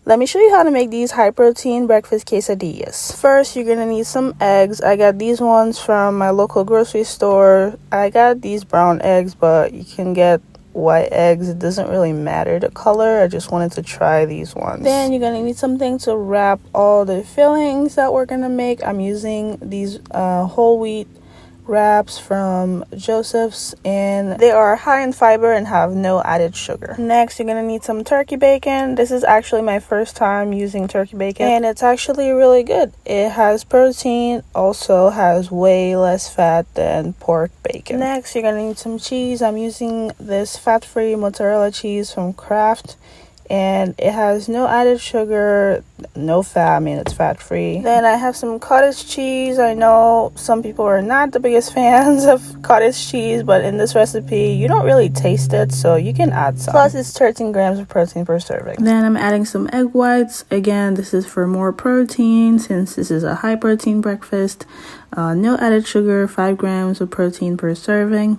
Let me show you how to make these high protein breakfast quesadillas. First, you're gonna need some eggs. I got these ones from my local grocery store. I got these brown eggs, but you can get white eggs. It doesn't really matter the color. I just wanted to try these ones. Then you're gonna need something to wrap all the fillings that we're gonna make. I'm using these whole wheat wraps from Joseph's, and they are high in fiber and have no added sugar. Next, you're gonna need some turkey bacon. This is actually my first time using turkey bacon, and it's actually really good. It has protein, also has way less fat than pork bacon. Next, you're gonna need some cheese. I'm using this fat-free mozzarella cheese from Kraft, and it has no added sugar, no fat. I mean, it's fat-free. Then I have some cottage cheese. I know some people are not the biggest fans of cottage cheese, but in this recipe, you don't really taste it, so you can add some. Plus, it's 13 grams of protein per serving. Then I'm adding some egg whites. Again, this is for more protein since this is a high-protein breakfast. No added sugar, 5 grams of protein per serving.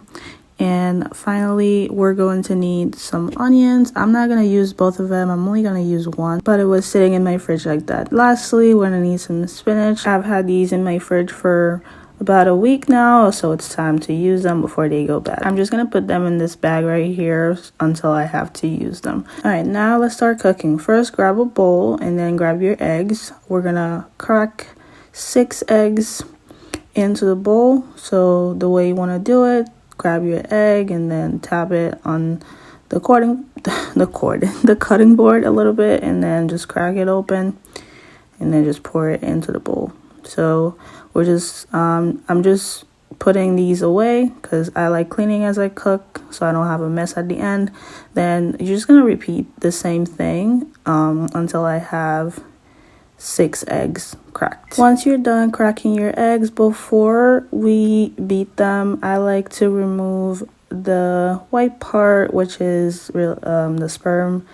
And finally, we're going to need some onions. I'm not going to use both of them. I'm only going to use one, but it was sitting in my fridge like that. Lastly, we're going to need some spinach. I've had these in my fridge for about a week now, so it's time to use them before they go bad. I'm just going to put them in this bag right here until I have to use them. All right, now let's start cooking. First, grab a bowl and then grab your eggs. We're going to crack 6 eggs into the bowl. So the way you want to do it, grab your egg and then tap it on the cutting board a little bit, and then just crack it open and then just pour it into the bowl. So we're just I'm just putting these away because I like cleaning as I cook so I don't have a mess at the end. Then you're just gonna repeat the same thing until I have 6 eggs cracked. Once you're done cracking your eggs, before we beat them, I like to remove the white part, which is the sperm.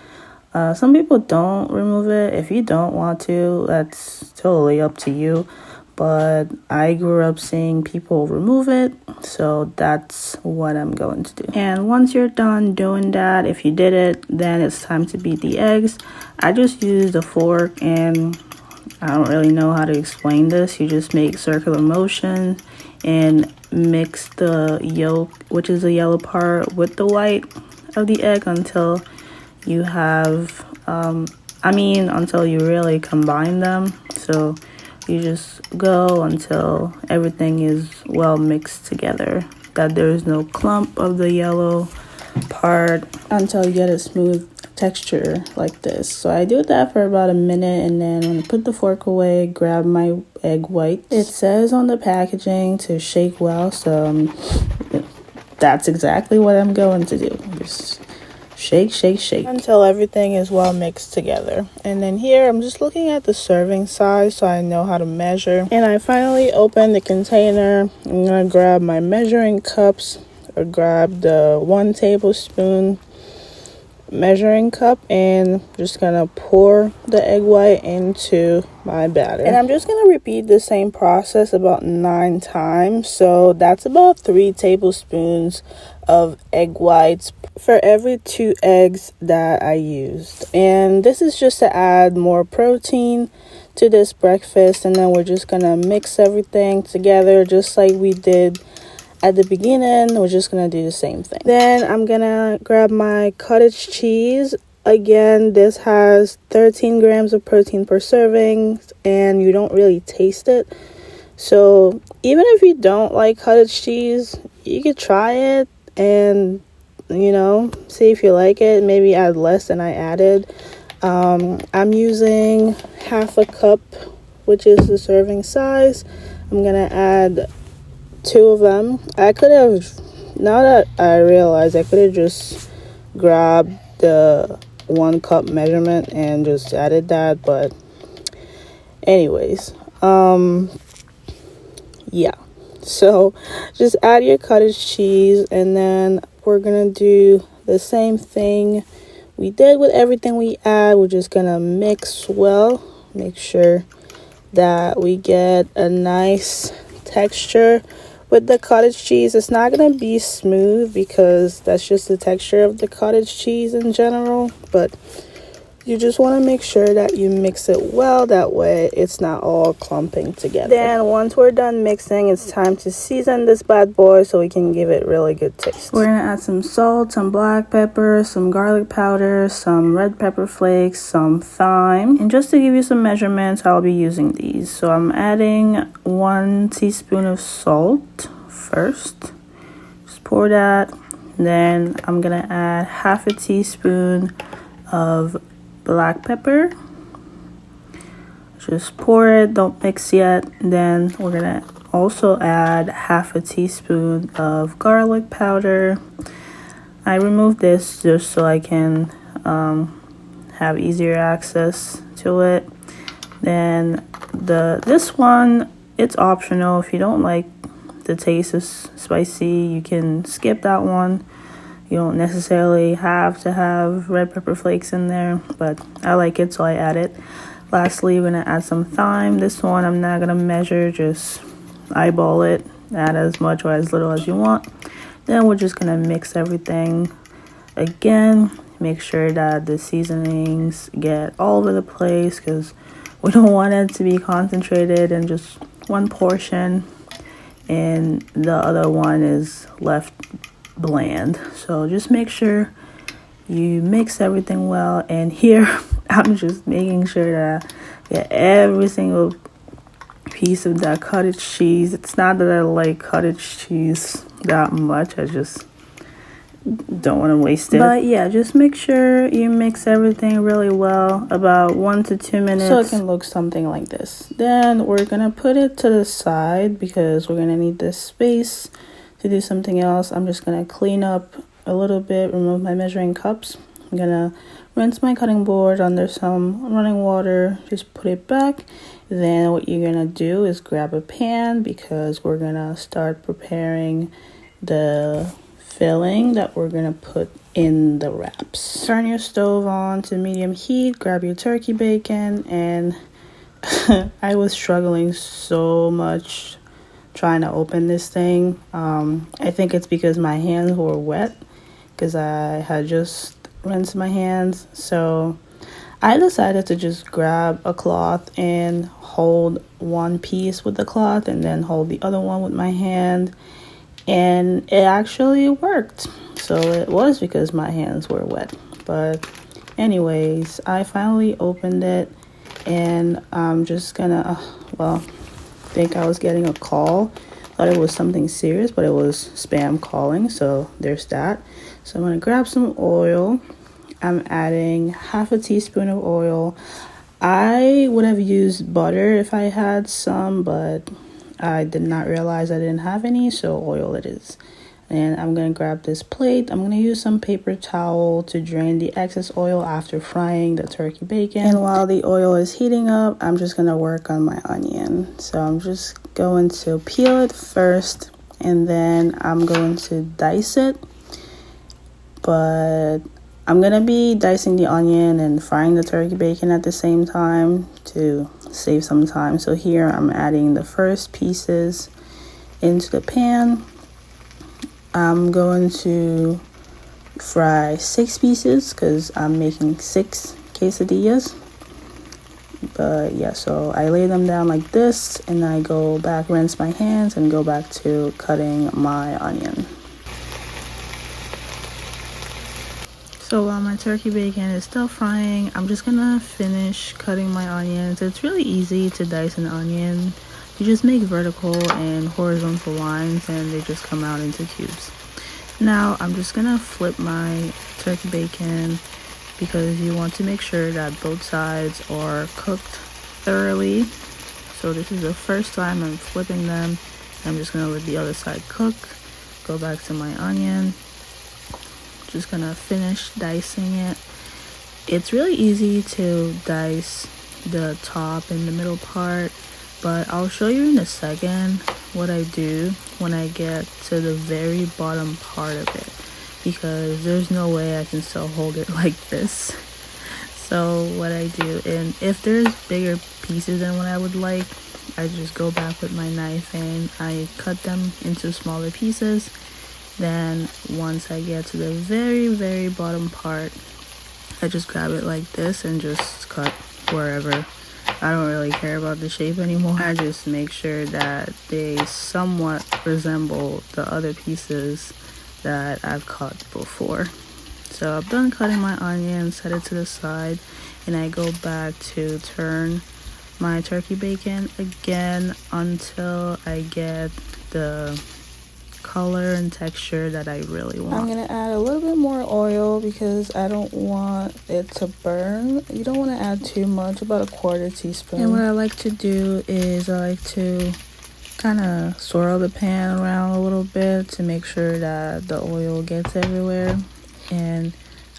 Some people don't remove it. If you don't want to, that's totally up to you. But I grew up seeing people remove it, so that's what I'm going to do. And once you're done doing that, if you did it, then it's time to beat the eggs. I just used a fork, and I don't really know how to explain this. You just make circular motion and mix the yolk, which is the yellow part, with the white of the egg until you have, until you really combine them. So you just go until everything is well mixed together, that there is no clump of the yellow part, until you get a smooth texture like this. So I do that for about a minute, and then when I put the fork away, grab my egg white. It says on the packaging to shake well, so that's exactly what I'm going to do. Just shake until everything is well mixed together. And then here I'm just looking at the serving size so I know how to measure. And I finally opened the container. I'm gonna grab my measuring cups, or grab the 1 tablespoon measuring cup, and just gonna pour the egg white into my batter. And I'm just gonna repeat the same process about 9 times. So that's about 3 tablespoons of egg whites for every 2 eggs that I used. And this is just to add more protein to this breakfast. And then we're just gonna mix everything together just like we did at the beginning. We're just gonna do the same thing. Then I'm gonna grab my cottage cheese. Again, this has 13 grams of protein per serving, and you don't really taste it. So even if you don't like cottage cheese, you could try it and, see if you like it. Maybe add less than I added. I'm using half a cup, which is the serving size. I'm gonna add 2 of them. I could have, now that I realize, I could have just grabbed the 1 cup measurement and just added that, but anyways, yeah. So just add your cottage cheese, and then we're gonna do the same thing we did with everything we add. We're just gonna mix well, make sure that we get a nice texture with the cottage cheese. It's not gonna be smooth because that's just the texture of the cottage cheese in general, but You just want to make sure that you mix it well, that way it's not all clumping together. Then once we're done mixing, it's time to season this bad boy so we can give it really good taste. We're going to add some salt, some black pepper, some garlic powder, some red pepper flakes, some thyme. And just to give you some measurements, I'll be using these. So I'm adding 1 teaspoon of salt first. Just pour that. Then I'm going to add half a teaspoon of black pepper. Just pour it, don't mix yet. Then we're gonna also add half a teaspoon of garlic powder. I removed this just so I can have easier access to it. Then this one, it's optional. If you don't like the taste is spicy, you can skip that one. You don't necessarily have to have red pepper flakes in there, but I like it, so I add it. Lastly, we're gonna add some thyme. This one I'm not gonna measure, just eyeball it. Add as much or as little as you want. Then we're just gonna mix everything again. Make sure that the seasonings get all over the place, because we don't want it to be concentrated in just one portion and the other one is left bland. So just make sure you mix everything well. And here I'm just making sure that I get every single piece of that cottage cheese. It's not that I like cottage cheese that much, I just don't want to waste it. But yeah, just make sure you mix everything really well, about 1 to 2 minutes, so it can look something like this. Then we're gonna put it to the side because we're gonna need this space to do something else. I'm just gonna clean up a little bit, remove my measuring cups. I'm gonna rinse my cutting board under some running water, just put it back. Then what you're gonna do is grab a pan, because we're gonna start preparing the filling that we're gonna put in the wraps. Turn your stove on to medium heat, grab your turkey bacon, and I was struggling so much trying to open this thing. I think it's because my hands were wet, because I had just rinsed my hands. So I decided to just grab a cloth and hold one piece with the cloth and then hold the other one with my hand, and it actually worked. So it was because my hands were wet. But anyways, I finally opened it, and I'm just gonna think I was getting a call. Thought it was something serious, but it was spam calling, so there's that. So I'm gonna grab some oil. I'm adding half a teaspoon of oil. I would have used butter if I had some, but I did not realize I didn't have any, so oil it is. And I'm gonna grab this plate. I'm gonna use some paper towel to drain the excess oil after frying the turkey bacon. And while the oil is heating up, I'm just gonna work on my onion. So I'm just going to peel it first, and then I'm going to dice it. But I'm gonna be dicing the onion and frying the turkey bacon at the same time to save some time. So here I'm adding the first pieces into the pan. I'm going to fry 6 pieces because I'm making 6 quesadillas. But yeah, so I lay them down like this, and I go back, rinse my hands, and go back to cutting my onion. So while my turkey bacon is still frying, I'm just gonna finish cutting my onions. It's really easy to dice an onion. You just make vertical and horizontal lines, and they just come out into cubes. Now I'm just gonna flip my turkey bacon, because you want to make sure that both sides are cooked thoroughly. So this is the first time I'm flipping them. I'm just gonna let the other side cook. Go back to my onion. Just gonna finish dicing it. It's really easy to dice the top and the middle part, but I'll show you in a second what I do when I get to the very bottom part of it, because there's no way I can still hold it like this. So what I do, and if there's bigger pieces than what I would like, I just go back with my knife and I cut them into smaller pieces. Then once I get to the very bottom part, I just grab it like this and just cut wherever. I don't really care about the shape anymore. I just make sure that they somewhat resemble the other pieces that I've cut before. So I've done cutting my onion, set it to the side, and I go back to turn my turkey bacon again until I get the color and texture that I really want. I'm gonna add a little bit more oil because I don't want it to burn. You don't want to add too much, about 1/4 teaspoon. And what I like to do is I like to kind of swirl the pan around a little bit to make sure that the oil gets everywhere, and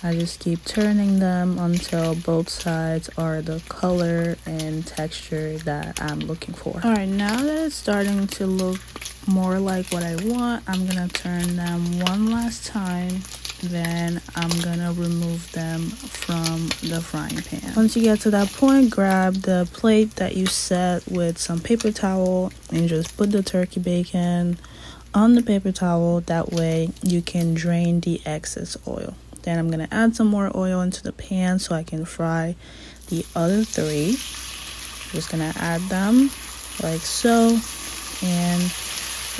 I just keep turning them until both sides are the color and texture that I'm looking for. Alright, now that it's starting to look more like what I want, I'm gonna turn them one last time, then I'm gonna remove them from the frying pan. Once you get to that point, grab the plate that you set with some paper towel and just put the turkey bacon on the paper towel. That way you can drain the excess oil. Then I'm gonna add some more oil into the pan so I can fry the other 3. Just gonna add them like so, and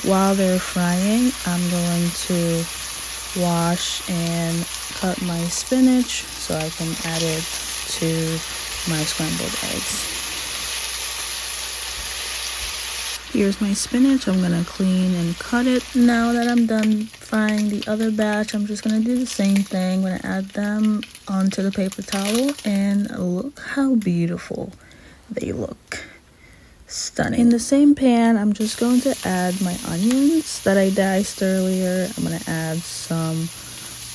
while they're frying, I'm going to wash and cut my spinach so I can add it to my scrambled eggs. Here's my spinach. I'm gonna clean and cut it. Now that I'm done frying the other batch, I'm just gonna do the same thing. I'm gonna add them onto the paper towel, and look how beautiful they look. Stunning. In the same pan, I'm just going to add my onions that I diced earlier. I'm gonna add some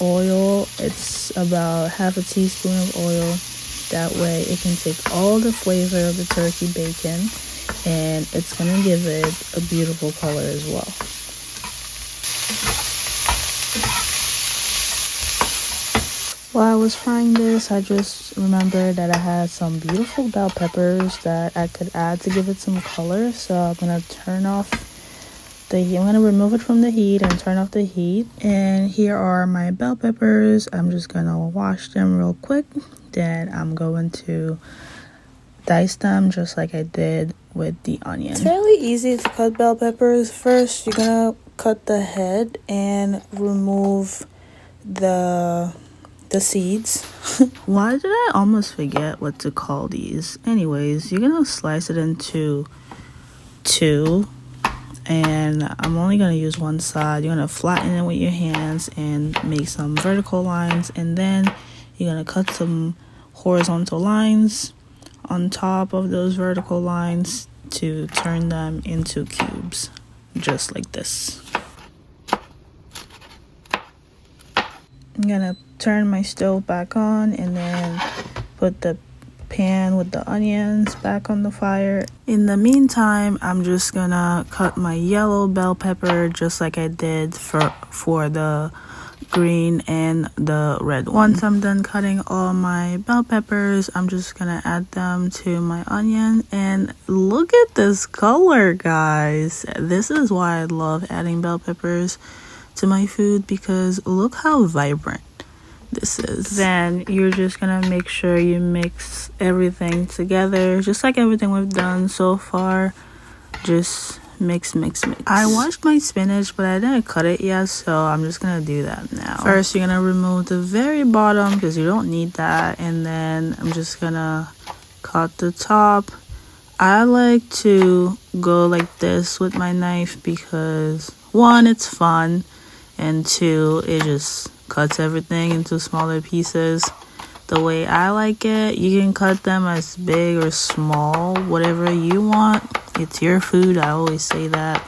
oil. It's about 1/2 teaspoon of oil. That way it can take all the flavor of the turkey bacon, and it's gonna give it a beautiful color as well. While I was frying this, I just remembered that I had some beautiful bell peppers that I could add to give it some color. So I'm gonna turn off the heat. I'm gonna remove it from the heat and turn off the heat. And here are my bell peppers. I'm just gonna wash them real quick. Then I'm going to dice them just like I did with the onion. It's fairly easy to cut bell peppers. First, you're gonna cut the head and remove the seeds. Why did I almost forget what to call these? Anyways, you're gonna slice it into 2, and I'm only gonna use one side. You're gonna flatten it with your hands and make some vertical lines, and then you're gonna cut some horizontal lines on top of those vertical lines to turn them into cubes, just like this. I'm gonna turn my stove back on and then put the pan with the onions back on the fire. In the meantime, I'm just gonna cut my yellow bell pepper just like I did for the green and the red one. Once I'm done cutting all my bell peppers, I'm just gonna add them to my onion, and look at this color, guys. This is why I love adding bell peppers to my food, because look how vibrant this is. Then you're just gonna make sure you mix everything together just like everything we've done so far. Just mix. I washed my spinach, but I didn't cut it yet, so I'm just gonna do that now. First, you're gonna remove the very bottom because you don't need that, and then I'm just gonna cut the top. I like to go like this with my knife because 1, it's fun, and 2, it just cuts everything into smaller pieces the way I like it. You can cut them as big or small, whatever you want. It's your food. I always say that.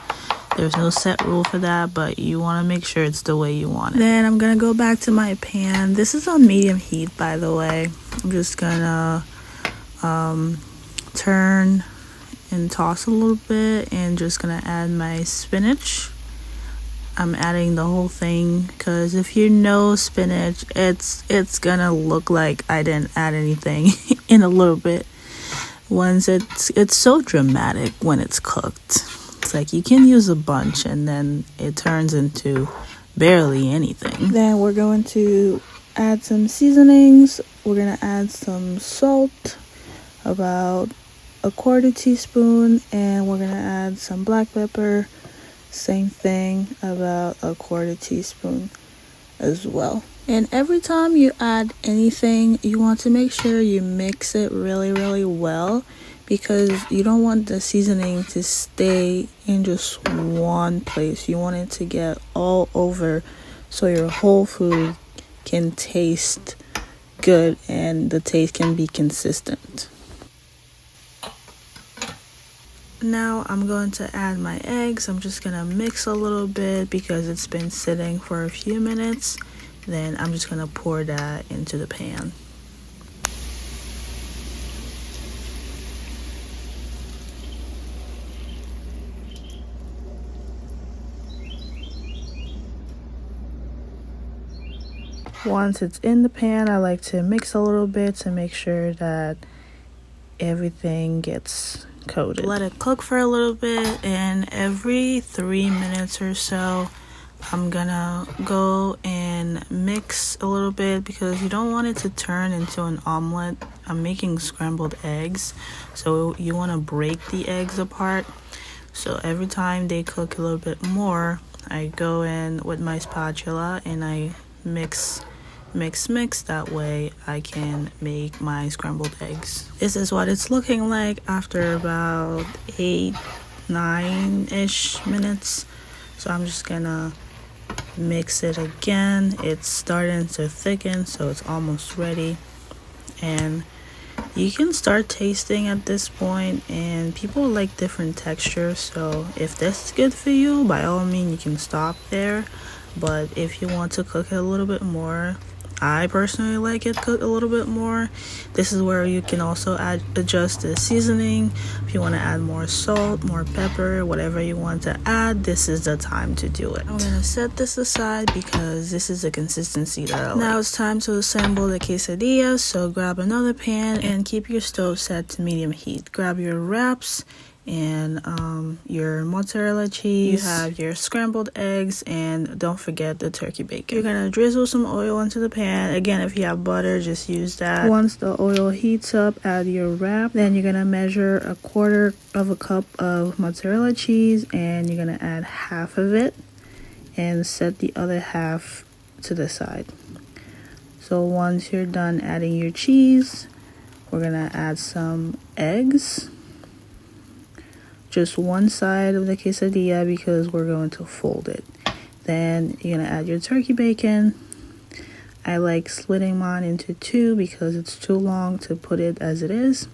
There's no set rule for that, but you want to make sure it's the way you want it. Then I'm gonna go back to my pan. This is on medium heat, by the way. I'm just gonna turn and toss a little bit, and just gonna add my spinach. I'm adding the whole thing because if you know spinach, it's gonna look like I didn't add anything in a little bit. Once it's so dramatic when it's cooked. It's like you can use a bunch and then it turns into barely anything. Then we're going to add some seasonings. We're gonna add some salt, about a 1/4 teaspoon, and we're gonna add some black pepper, same thing, about a 1/4 teaspoon as well. And every time you add anything, you want to make sure you mix it really well, because you don't want the seasoning to stay in just one place. You want it to get all over so your whole food can taste good and the taste can be consistent. Now I'm going to add my eggs. I'm just gonna mix a little bit because it's been sitting for a few minutes. Then I'm just gonna pour that into the pan. Once it's in the pan, I like to mix a little bit to make sure that everything gets coated. Let it cook for a little bit, and every 3 minutes or so, I'm gonna go and mix a little bit because you don't want it to turn into an omelet. I'm making scrambled eggs, so you want to break the eggs apart. So every time they cook a little bit more, I go in with my spatula and I mix. That way I can make my scrambled eggs. This is what it's looking like after about 8-9-ish minutes. So I'm just gonna mix it again. It's starting to thicken, so it's almost ready. And you can start tasting at this point, and people like different textures, so if this is good for you, by all means you can stop there. But if you want to cook it a little bit more, I personally like it cooked a little bit more. This is where you can also adjust the seasoning. If you want to add more salt, more pepper, whatever you want to add, this is the time to do it. I'm gonna set this aside because this is the consistency that I like. Now it's time to assemble the quesadillas. So grab another pan and keep your stove set to medium heat. Grab your wraps and your mozzarella cheese. You have your scrambled eggs, and don't forget the turkey bacon. You're gonna drizzle some oil into the pan. Again, if you have butter, just use that. Once the oil heats up, add your wrap. Then you're gonna measure 1/4 of a cup of mozzarella cheese, and you're gonna add half of it and set the other half to the side. So once you're done adding your cheese, we're gonna add some eggs. Just one side of the quesadilla because we're going to fold it. Then you're gonna add your turkey bacon. I like splitting mine into 2 because it's too long to put it as it is.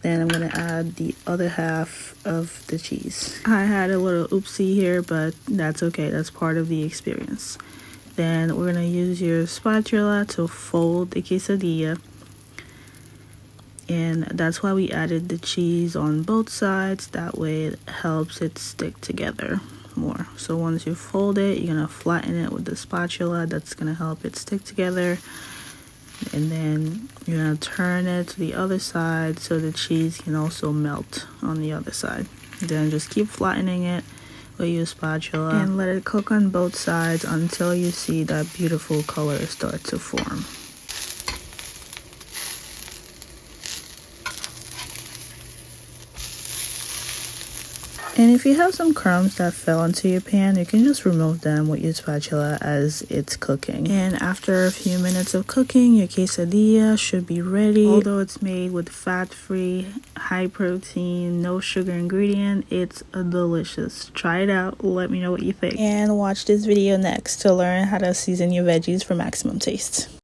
Then I'm gonna add the other half of the cheese. I had a little oopsie here, but that's okay. That's part of the experience. Then we're gonna use your spatula to fold the quesadilla. And that's why we added the cheese on both sides. That way it helps it stick together more. So once you fold it, you're gonna flatten it with the spatula. That's gonna help it stick together. And then you're gonna turn it to the other side so the cheese can also melt on the other side. Then just keep flattening it with your spatula and let it cook on both sides until you see that beautiful color start to form. And if you have some crumbs that fell into your pan, you can just remove them with your spatula as it's cooking. And after a few minutes of cooking, your quesadilla should be ready. Although it's made with fat-free, high-protein, no sugar ingredient, it's delicious. Try it out. Let me know what you think. And watch this video next to learn how to season your veggies for maximum taste.